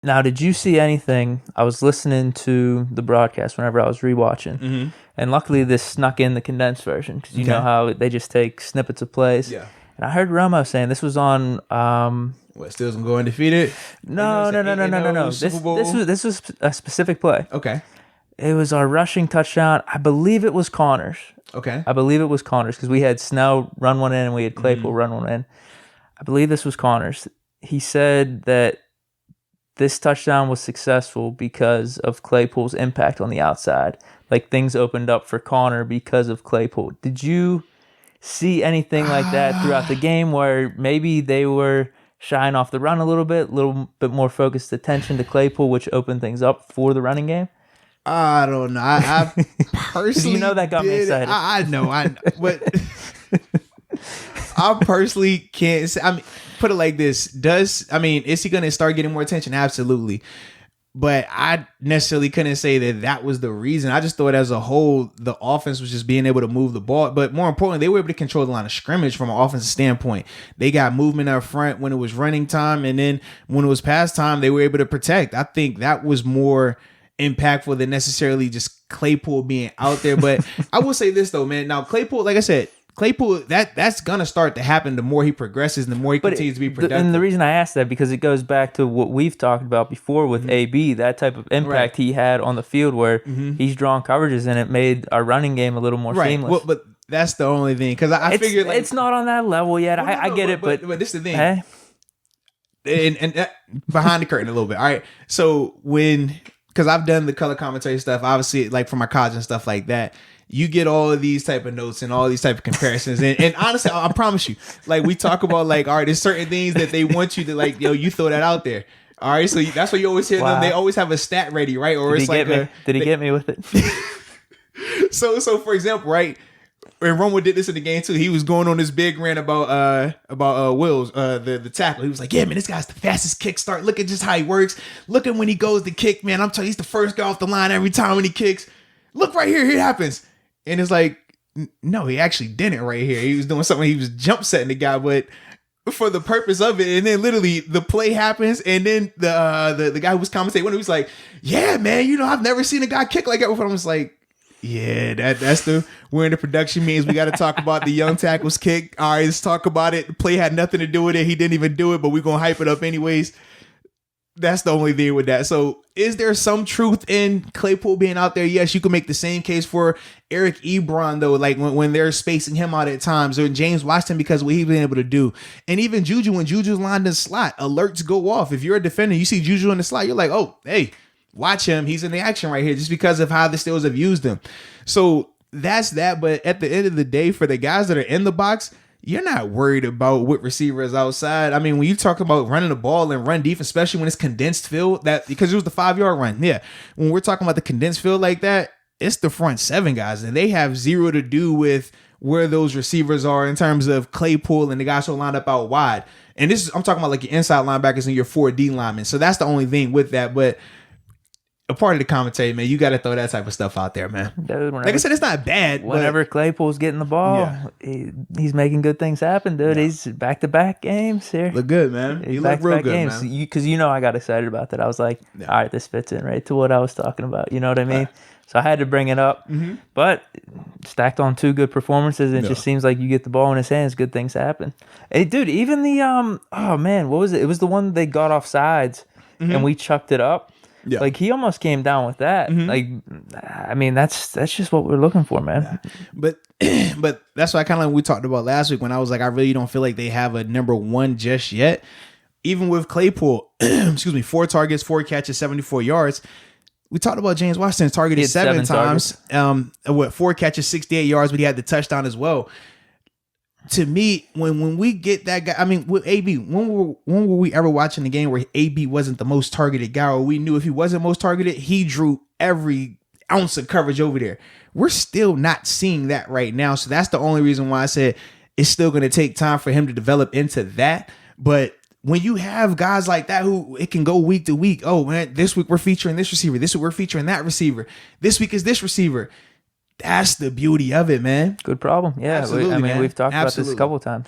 Now, did you see anything? I was listening to the broadcast whenever I was rewatching, and luckily this snuck in the condensed version because you know how they just take snippets of plays. Yeah. And I heard Romo saying this was on. What, Steelers gonna go undefeated? No. This was a specific play. Okay. It was our rushing touchdown. I believe it was Connors. Okay. I believe it was Connors because we had Snell run one in and we had Claypool run one in. I believe this was Connors. He said that this touchdown was successful because of Claypool's impact on the outside. Like things opened up for Connor because of Claypool. Did you see anything like that throughout the game where maybe they were shying off the run a little bit more focused attention to Claypool, which opened things up for the running game? I don't know. I personally, that got me excited. I know, but I personally can't say. I mean, put it like this: is he going to start getting more attention? Absolutely. But I necessarily couldn't say that was the reason. I just thought as a whole, the offense was just being able to move the ball. But more importantly, they were able to control the line of scrimmage from an offensive standpoint. They got movement up front when it was running time. And then when it was pass time, they were able to protect. I think that was more impactful than necessarily just Claypool being out there. But I will say this, though, man. Now, Claypool, like I said, that's gonna start to happen the more he progresses and the more he continues to be productive. And the reason I asked that because it goes back to what we've talked about before with AB, that type of impact he had on the field where he's drawn coverages and it made our running game a little more seamless. Well, but that's the only thing because I figured like, it's not on that level yet. I get it, but this is the thing. Hey? And behind the curtain a little bit. All right, so because I've done the color commentary stuff, obviously, like for my college and stuff like that. You get all of these type of notes and all these type of comparisons. And honestly, I promise you, like we talk about like, all right, there's certain things that they want you to like, you throw that out there. All right. So that's what you always hear them. They always have a stat ready, right? Or Did he get me with it? So for example, right, when Romo did this in the game too, he was going on this big rant about Wills, the tackle. He was like, yeah, man, this guy's the fastest kick start. Look at just how he works. Look at when he goes to kick, man. I'm telling you, he's the first guy off the line every time when he kicks. Look right here, it happens. And it's like, no, he actually didn't right here. He was doing something. He was jump setting the guy, but for the purpose of it. And then literally the play happens. And then the guy who was commentating, when he was like, yeah, man, I've never seen a guy kick like that before. I was like, yeah, that's we're in the production meetings. We got to talk about the young tackles kick. All right, let's talk about it. The play had nothing to do with it. He didn't even do it, but we're going to hype it up anyways. That's the only thing with that. So is there some truth in Claypool being out there? Yes, you can make the same case for Eric Ebron, though, like when they're spacing him out at times, or James Washington because of what he's been able to do. And even Juju, when Juju's lined in the slot, alerts go off. If you're a defender, you see Juju in the slot, you're like, oh, hey, watch him. He's in the action right here just because of how the Steelers have used him. So that's that. But at the end of the day, for the guys that are in the box, you're not worried about what receiver is outside. I mean, when you talk about running the ball and run defense, especially when it's condensed field, because it was the 5-yard run. Yeah. When we're talking about the condensed field like that, it's the front 7 guys, and they have zero to do with where those receivers are in terms of Claypool and the guys who are lined up out wide. And I'm talking about like your inside linebackers and your 4D linemen. So that's the only thing with that. But a part of the commentary, man, you got to throw that type of stuff out there, man. Dude, like I said, it's not bad. Whenever Claypool's getting the ball, he's making good things happen, dude. Yeah. He's back-to-back games here. Look good, man. He's look real good, games. Man. Because I got excited about that. I was like, all right, this fits in right to what I was talking about. You know what I mean? So I had to bring it up. Mm-hmm. But stacked on 2 good performances, it just seems like you get the ball in his hands, good things happen. Hey, dude, even the oh man, what was it? It was the one they got off sides and we chucked it up. Yeah. Like he almost came down with that. Mm-hmm. Like, I mean, that's just what we're looking for, man. But that's why we talked about last week when I was like, I really don't feel like they have a number 1 just yet. Even with Claypool, 4 targets, 4 catches, 74 yards. We talked about James Washington targeted 7 times. 4 catches, 68 yards, but he had the touchdown as well. To me, when we get that guy, I mean, with AB, when were we ever watching a game where AB wasn't the most targeted guy, or we knew if he wasn't most targeted, he drew every ounce of coverage over there? We're still not seeing that right now. So that's the only reason why I said it's still going to take time for him to develop into that. But when you have guys like that who it can go week to week, oh man, this week we're featuring this receiver, this week we're featuring that receiver, this week is this receiver. That's the beauty of it, man. Good problem. Yeah. Absolutely, we've talked about this a couple of times.